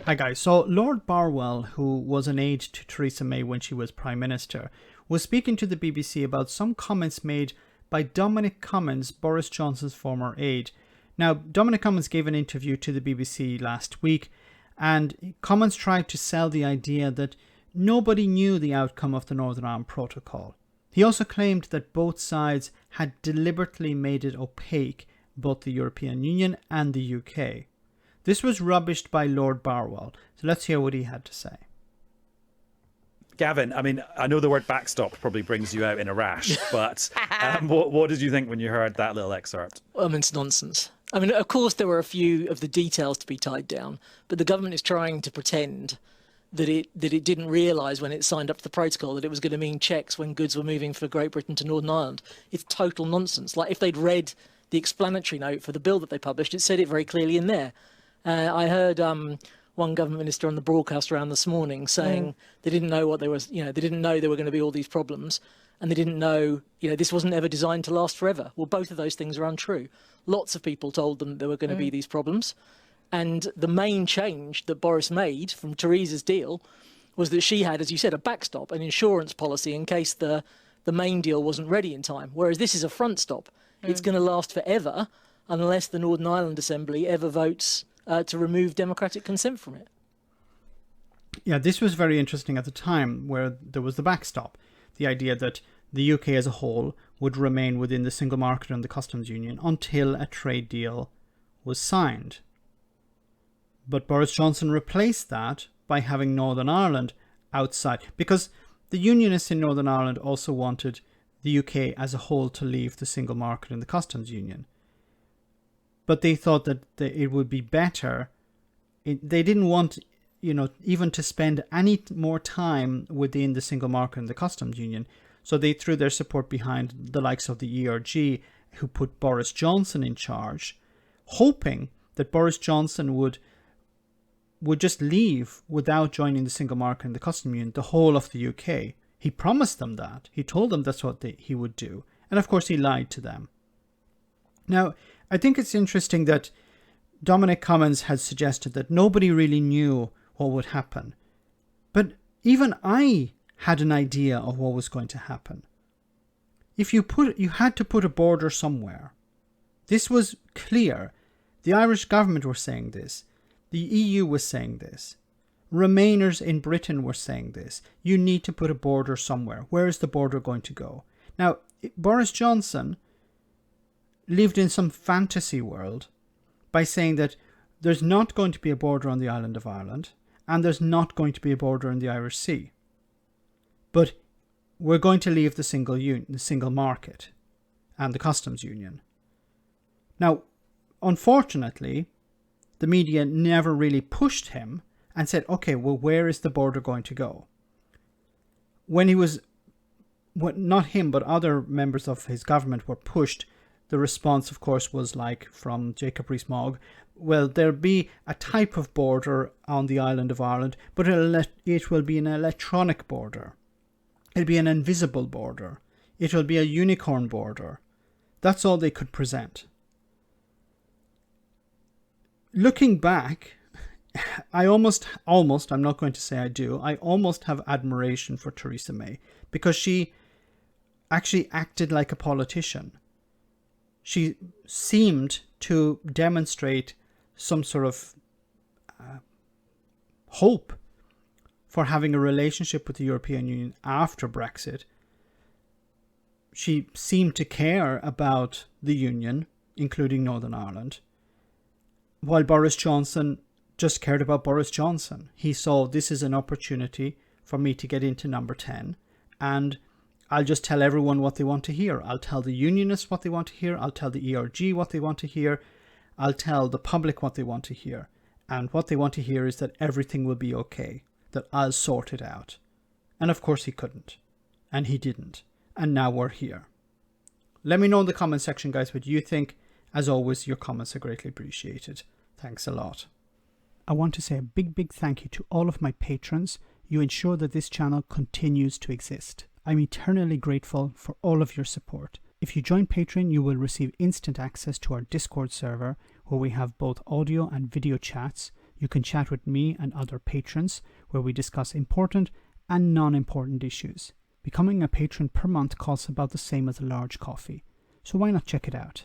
Hi guys. So Lord Barwell, who was an aide to Theresa May when she was Prime Minister, was speaking to the BBC about some comments made by Dominic Cummings, Boris Johnson's former aide. Now, Dominic Cummings gave an interview to the BBC last week, and Cummings tried to sell the idea that nobody knew the outcome of the Northern Ireland Protocol. He also claimed that both sides had deliberately made it opaque, both the European Union and the UK. This was rubbished by Lord Barwell, so let's hear what he had to say. Gavin, I mean, I know the word backstop probably brings you out in a rash, but what did you think when you heard that little excerpt? I mean, it's nonsense. I mean, of course, there were a few of the details to be tied down, but the government is trying to pretend that it didn't realise when it signed up to the protocol that it was going to mean checks when goods were moving from Great Britain to Northern Ireland. It's total nonsense. Like, if they'd read the explanatory note for the bill that they published, it said it very clearly in there. I heard one government minister on the broadcast around this morning saying they didn't know what there was, they didn't know there were going to be all these problems, and they didn't know, this wasn't ever designed to last forever. Well, both of those things are untrue. Lots of people told them there were going to be these problems, and the main change that Boris made from Theresa's deal was that she had, as you said, a backstop, an insurance policy in case the main deal wasn't ready in time, whereas this is a front stop. It's going to last forever unless the Northern Ireland Assembly ever votes to remove democratic consent from it. Yeah, this was very interesting at the time, where there was the backstop. The idea that the UK as a whole would remain within the single market and the customs union until a trade deal was signed. But Boris Johnson replaced that by having Northern Ireland outside, because the unionists in Northern Ireland also wanted the UK as a whole to leave the single market and the customs union. But they thought that it would be better. They didn't want, even to spend any more time within the single market and the customs union. So they threw their support behind the likes of the ERG, who put Boris Johnson in charge, hoping that Boris Johnson would just leave without joining the single market and the customs union, the whole of the UK. He promised them that. He told them that's what he would do. And of course, he lied to them. Now, I think it's interesting that Dominic Cummings has suggested that nobody really knew what would happen. But even I had an idea of what was going to happen. You had to put a border somewhere. This was clear. The Irish government were saying this. The EU was saying this. Remainers in Britain were saying this. You need to put a border somewhere. Where is the border going to go? Now, Boris Johnson lived in some fantasy world by saying that there's not going to be a border on the island of Ireland, and there's not going to be a border in the Irish Sea. But we're going to leave the single market and the customs union. Now, unfortunately, the media never really pushed him and said, okay, well, where is the border going to go? Not him, but other members of his government were pushed, the response, of course, was like from Jacob Rees-Mogg, well, there'll be a type of border on the island of Ireland, but it will be an electronic border. It'll be an invisible border. It will be a unicorn border. That's all they could present. Looking back, I almost, I'm not going to say I do, I almost have admiration for Theresa May, because she actually acted like a politician. She seemed to demonstrate some sort of hope for having a relationship with the European Union after Brexit. She seemed to care about the Union, including Northern Ireland, while Boris Johnson just cared about Boris Johnson. He saw this is an opportunity for me to get into number 10, and I'll just tell everyone what they want to hear. I'll tell the unionists what they want to hear. I'll tell the ERG what they want to hear. I'll tell the public what they want to hear. And what they want to hear is that everything will be okay, that I'll sort it out. And of course he couldn't. And he didn't. And now we're here. Let me know in the comment section, guys, what you think. As always, your comments are greatly appreciated. Thanks a lot. I want to say a big thank you to all of my patrons. You ensure that this channel continues to exist. I'm eternally grateful for all of your support. If you join Patreon, you will receive instant access to our Discord server, where we have both audio and video chats. You can chat with me and other patrons where we discuss important and non-important issues. Becoming a patron per month costs about the same as a large coffee, so why not check it out?